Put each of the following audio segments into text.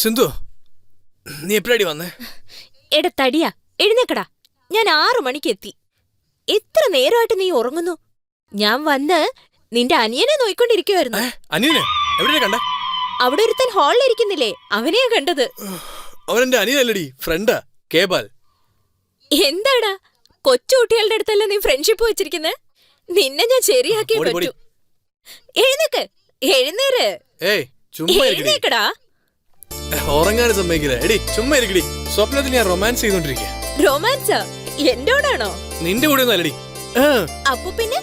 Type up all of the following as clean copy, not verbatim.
സിന്ധു, നീ എപ്പോഴാടി വന്നേ? എടാ തടിയാ, എഴുന്നേക്കടാ. ഞാൻ 6 മണിക്ക് എത്തി. എത്ര നേരമായിട്ട് നീ ഉറങ്ങുന്നു? ഞാൻ വന്ന് നിന്റെ അനിയനെ നോയിക്കൊണ്ടിരിക്കുവായിരുന്നു. അനിയനെ എവിടെയാ കണ്ടേ? അവിടെ ഒരുത്തൻ ഹാളിലിരിക്കുന്നില്ലേ, അവനെയാ കണ്ടത്. അവനെന്റെ അനിയനല്ലടി, ഫ്രണ്ടാ, കേബാൽ. എന്താടാ, കൊച്ചുകുട്ടികളുടെ അടുത്തല്ല നീ ഫ്രണ്ട്ഷിപ്പ് വെച്ചിരിക്കുന്നെ? നിന്നെ ഞാൻ ശരിയാക്കിയേ പറ്റൂ. എഴുന്നേക്ക്, എഴുന്നേര്. എഴുന്നേക്കടാ. ഉറങ്ങാനും സമ്മതിക്കില്ല. എടി ചുമ്മാ ഇരിക്കടി. സ്വപ്നത്തിൽ ഞാൻ റൊമാൻസ് ചെയ്തോണ്ടിരിക്കുക. റൊമാൻസാ? എന്നോടാണോ? നിന്റെ കൂടെ ഒന്നും അല്ലടി. അപ്പൊ പിന്നെ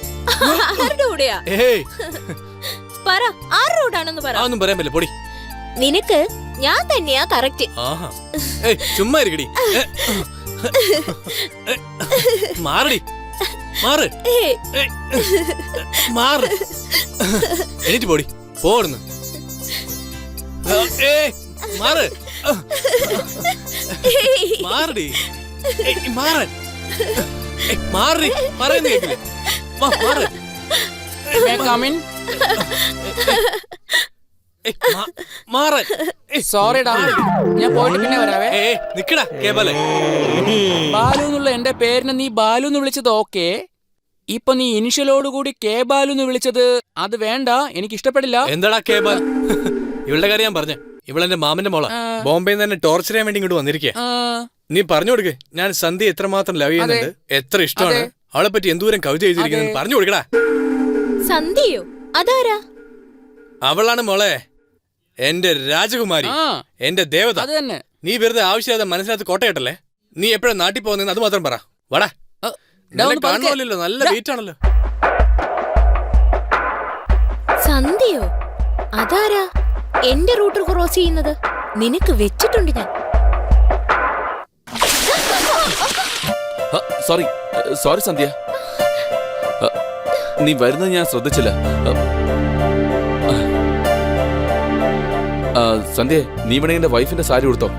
ആരുടെ കൂടെയാ? പറ, ആരുടെ കൂടാണെന്ന് പറ. ഒന്നും പറയാൻ പറ്റില്ല, പൊടി. നിനക്ക് ഞാൻ തന്നെയാ കറക്റ്റ്. ചുമ്മാ ഇരിക്കടി. മാറടി, മാറ്, മാറ്. എനിക്ക് പൊടി പോടുന്നു. മാറ്, മാറടി, മാറാൻ, മാറി പറയുന്ന കേക്കില്ലേ? മാറ്. സോറിടാ, ഞാൻ പോയിട്ട് പിന്നെ വരാവേ. നിക്കടാ കേബാലെ. ബാലു എന്നുള്ള എന്റെ പേരിനെ നീ ബാലു എന്ന് വിളിച്ചത് ഓക്കെ. ഇപ്പൊ നീ ഇനിഷ്യലോടുകൂടി കേബാലു എന്ന് വിളിച്ചത് അത് വേണ്ട, എനിക്ക് ഇഷ്ടപ്പെടില്ല. എന്താടാ കേബാൽ? ഇവളുടെ കാര്യം ഞാൻ പറഞ്ഞ. ഇവളെന്റെ മാമന്റെ മോളാ. ബോംബെയിൽ നിന്ന് തന്നെ ടോർച്ചർ ചെയ്യാൻ വേണ്ടി ഇങ്ങോട്ട് വന്നിരിക്കുക. നീ പറഞ്ഞു കൊടുക്ക്, ഞാൻ സന്ധ്യ എത്രമാത്രം ലവ് ചെയ്യുന്നുണ്ട്, എത്ര ഇഷ്ടമാണ്, അവളെ പറ്റി എന്തോരം കവിത എഴുതിയിരിക്കുന്നു പറഞ്ഞു കൊടുക്കടാ. സന്ധ്യയോ? അതാരാ? അവളാണ് മോളെ എന്റെ രാജകുമാരി, എന്റെ ദേവത. നീ വെറുതെ ആവശ്യമില്ലാതെ മനസ്സിനകത്ത് കോട്ടയട്ടല്ലേ. നീ എപ്പോഴാ നാട്ടിൽ പോകുന്നതെന്ന് അത് മാത്രം പറ. വാടാ, കാണുമല്ലോ, നല്ല വെയിറ്റ് ആണല്ലോ. സന്ധ്യയോ? അതാരാ എന്റെ റൂട്ട് ക്രോസ് ചെയ്യുന്നത്? നിനക്ക് വെച്ചിട്ടുണ്ട് ഞാൻ. സോറി സോറി സന്ധ്യ, നീ വരുന്നത് ഞാൻ ശ്രദ്ധിച്ചില്ല. സന്ധ്യ, നീ വേണേ എന്റെ വൈഫിന്റെ സാരി ഉടുത്തോ?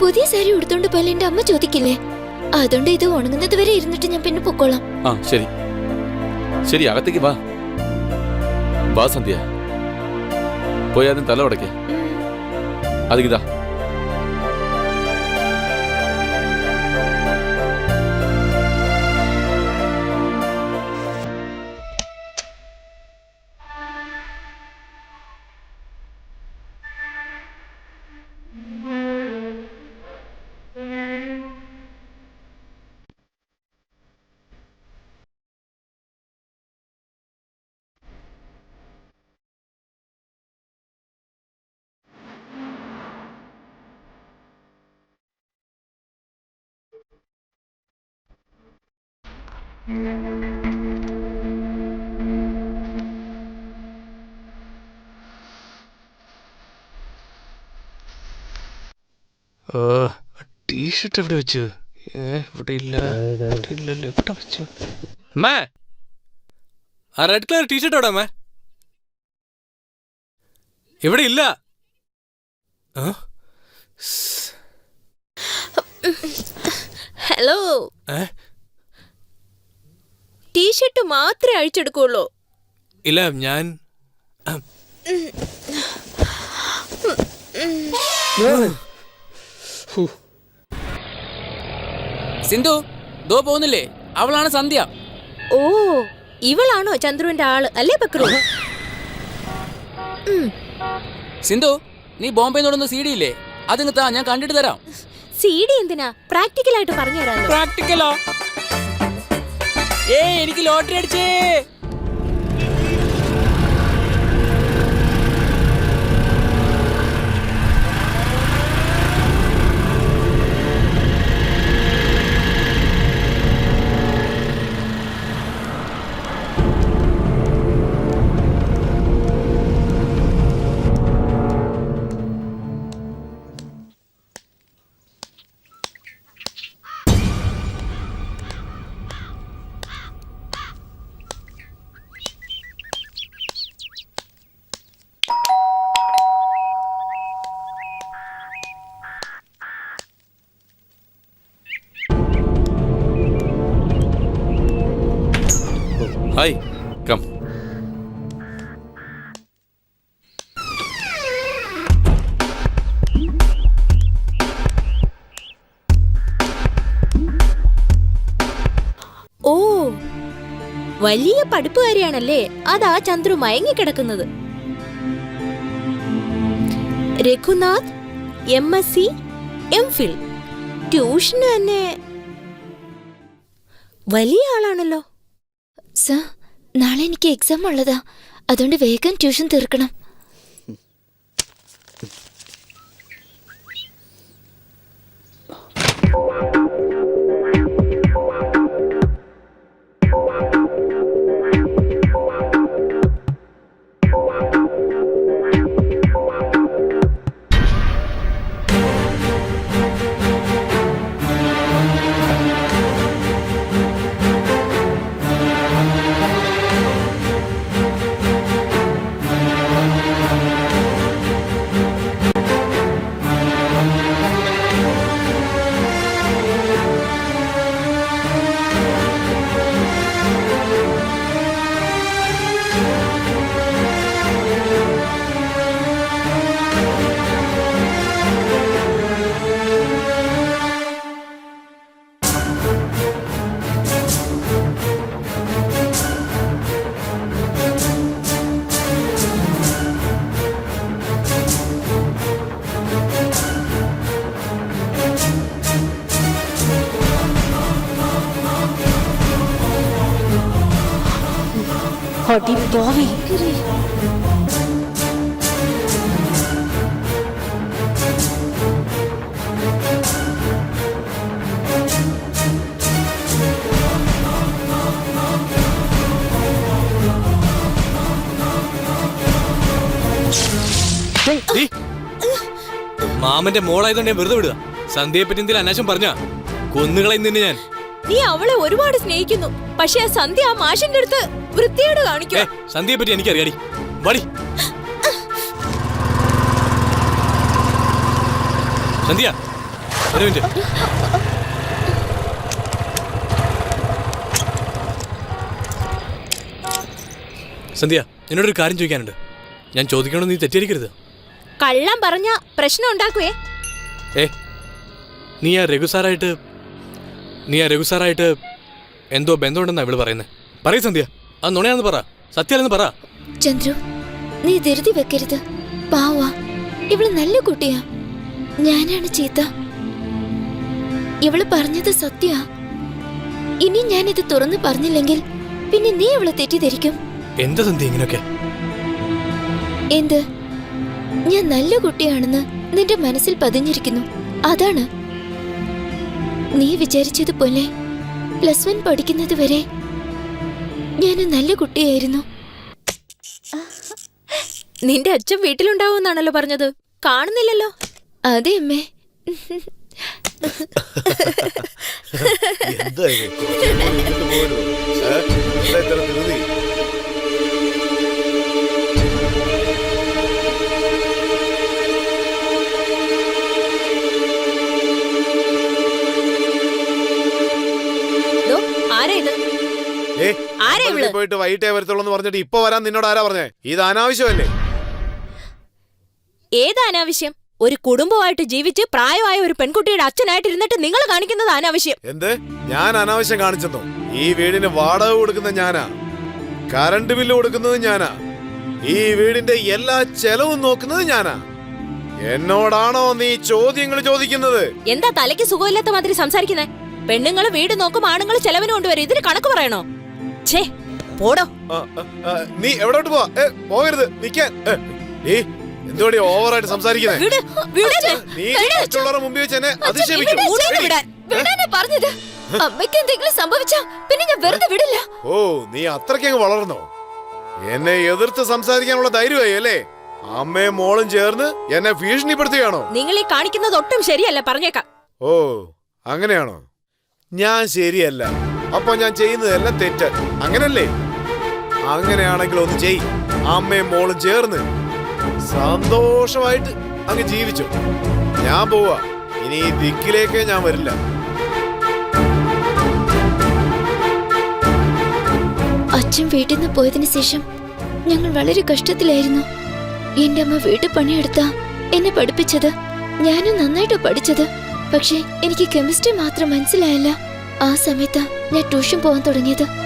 പുതിയ സാരി ഉടുത്തോണ്ട് പോലെ എന്റെ അമ്മ ചോദിക്കില്ലേ? അതുകൊണ്ട് ഇത് ഉണങ്ങുന്നത് വരെ ഇരുന്നിട്ട് ഞാൻ പിന്നെ പൊക്കോളാം. ശരി ശരി, അകത്തേക്ക് വാ. വാ സന്ധ്യ, പോയി ആദ്യം തല ഉടക്കേ. അതിതാ. ടീഷർട്ട് എവിടെ വെച്ചു? ഇവിടെ ഇല്ലല്ലോ, എവിടെ വെച്ചു? ആ റെഡ് കളർ ടീഷർട്ട് എവിടെ? അമ്മേ ഇവിടെ ഇല്ല. ഹലോ, ടീഷർട്ട് മാത്രമേ അഴിച്ചെടുക്കുള്ളൂ? ഇല്ല, ഞാൻ സിന്ധു ദോ പോകുന്നില്ലേ? അവളാണ് സന്ധ്യ. ഓ, ഇവളാണോ ചന്ദ്രുവിന്റെ ആള് അല്ലേ പക്രു? സിന്ധു, നീ ബോംബെ നോടുന്ന CD ഇല്ലേ? അതിന് താ, ഞാൻ കണ്ടിട്ട് തരാം. CD എന്തിനാ? പ്രാക്ടിക്കലായിട്ട് പറഞ്ഞു തരാമല്ലോ. പ്രാക്ടിക്കലോ? എനിക്ക് ലോട്ടറി അടിച്ചേ. Hi come. ഓ, വലിയ പഠിപ്പുകാരിയാണല്ലേ. അതാ ചന്ദ്രു മയങ്ങിക്കിടക്കുന്നത്. Raghunath MSc MPhil. ട്യൂഷന് തന്നെ വലിയ ആളാണല്ലോ. സർ, നാളെ എനിക്ക് എക്സാം ഉള്ളതാ. അതുകൊണ്ട് വേഗം ട്യൂഷൻ തീർക്കണം. മാമന്റെ മോളായതുകൊണ്ട് ഞാൻ വെറുതെ വിടുക. സന്ധ്യയെ പറ്റി എന്തെങ്കിലും അനാശം പറഞ്ഞാ കൊന്നുകളയും നിന്നെ ഞാൻ. നീ അവളെ ഒരുപാട് സ്നേഹിക്കുന്നു. പക്ഷെ ആ സന്ധ്യ ആ മാഷിന്റെ അടുത്ത് വൃത്തിയോട് കാണിക്കുക. സന്ധ്യയെ പറ്റി എനിക്കറിയാടി. വടി സന്ധ്യ, ഒരു മിനിറ്റ്. സന്ധ്യ, എന്നോടൊരു കാര്യം ചോദിക്കാനുണ്ട്. ഞാൻ ചോദിക്കണമെന്ന് നീ തെറ്റിദ്ധരിക്കരുത്. കള്ളം പറഞ്ഞ പ്രശ്നം ഉണ്ടാക്കുവേ. നീ ആ രഘുസാറായിട്ട് എന്തോ ബന്ധമുണ്ടെന്നാ ഇവള് പറയുന്നത്. പറയൂ സന്ധ്യ, അത് നുണയാന്ന് പറ, സത്യമല്ലെന്ന് പറ. ചന്ദ്രു, നീ ധൃതി വെക്കരുത്. പാവാ, ഇവള് നല്ല കുട്ടിയാ. ഞാനാണ് ചീത്ത. ഇവള് പറഞ്ഞത് സത്യാ. ഇനി ഞാനിത് തുറന്നു പറഞ്ഞില്ലെങ്കിൽ പിന്നെ നീ ഇവളെ തെറ്റിദ്ധരിക്കും. എന്താ സന്ധ്യ ഇങ്ങനെയൊക്കെ? എന്ത്? ഞാൻ നല്ല കുട്ടിയാണെന്ന് നിന്റെ മനസ്സിൽ പതിഞ്ഞിരിക്കുന്നു. അതാണ്. നീ വിചാരിച്ചതുപോലെ +1 പഠിക്കുന്നത് വരെ ഞാൻ നല്ല കുട്ടിയായിരുന്നു. നിന്റെ അച്ഛൻ വീട്ടിലുണ്ടാവുമെന്നാണല്ലോ പറഞ്ഞത്. കാണുന്നില്ലല്ലോ. അതെ അമ്മേ. പോയിട്ട് വൈകിട്ടേ വരത്തുള്ളൂ പറഞ്ഞിട്ട് ഇപ്പൊ വരാൻ നിന്നോട് ആരാ പറഞ്ഞേ? ഇത് അനാവശ്യമല്ലേ? ഏത് അനാവശ്യം? ഒരു കുടുംബമായിട്ട് ജീവിച്ച് പ്രായമായ ഒരു പെൺകുട്ടിയുടെ അച്ഛനായിട്ടിരുന്നിട്ട് നിങ്ങൾ കാണിക്കുന്നത് അനാവശ്യം. എന്ത്? ഞാൻ അനാവശ്യം കാണിച്ചെന്നോ? ഈ വീടിന് വാടക കൊടുക്കുന്നത് ഞാനാ, കറണ്ട് ബില്ല് കൊടുക്കുന്നത് ഞാനാ, ഈ വീടിന്റെ എല്ലാ ചെലവും നോക്കുന്നത് ഞാനാ. എന്നോടാണോ നീ ചോദ്യങ്ങൾ ചോദിക്കുന്നത്? എന്താ തലയ്ക്ക് സുഖമില്ലാത്ത മാതിരി സംസാരിക്കുന്നേ? പെണ്ണുങ്ങള് വീട് നോക്കും, ആണുങ്ങൾ ചെലവിന് കൊണ്ടുവരും. ഇതിന് കണക്ക് പറയണോ? ഛേ, പോടോ. നീ എവിടോട്ട് പോകരുത്, നിക്കാൻ. എന്തോടി ഓവറായിട്ട് സംസാരിക്കുന്നേ? നീ മറ്റുള്ളവരുടെ മുമ്പിൽ വെച്ച് എന്നെ അധിക്ഷേപിക്കും. പറഞ്ഞത് അമ്മയ്ക്ക് എന്തെങ്കിലും സംഭവിച്ചാ പിന്നെ ഞാൻ വെറുതെ വിടില്ല. ഓ, നീ അത്രയ്ക്കങ്ങ് വളർന്നോ? എന്നെ എതിർത്ത് സംസാരിക്കാനുള്ള ധൈര്യമായി അല്ലേ? അമ്മയും മോളും ചേർന്ന് എന്നെ ഭീഷണിപ്പെടുത്തുകയാണോ? നിങ്ങൾ ഈ കാണിക്കുന്നത് ഒട്ടും ശരിയല്ല, പറഞ്ഞേക്കാം. ഓ, അങ്ങനെയാണോ? ഞാൻ ശരിയല്ല, അപ്പൊ ഞാൻ ചെയ്യുന്നതെല്ലാം തെറ്റ്, അങ്ങനല്ലേ? അങ്ങനെയാണെങ്കിൽ ഒന്ന് ചെയ്. അമ്മയും മോളും ചേർന്ന് സന്തോഷമായിട്ട് അങ്ങ് ജീവിച്ചു. ഞാൻ പോവാ. ഇനി ഈ ദിക്കിലേക്ക് ഞാൻ വരില്ല. അച്ഛ അച്ഛൻ വീട്ടിൽ നിന്ന് പോയതിനു ശേഷം ഞങ്ങൾ വളരെ കഷ്ടത്തിലായിരുന്നു. എന്റെ അമ്മ വീട്ടു പണിയെടുത്ത എന്നെ പഠിപ്പിച്ചത്. ഞാനും നന്നായിട്ട് പഠിച്ചത്. പക്ഷെ എനിക്ക് കെമിസ്ട്രി മാത്രം മനസ്സിലായില്ല. ആ സമയത്താ ഞാൻ ട്യൂഷൻ പോകാൻ തുടങ്ങിയത്.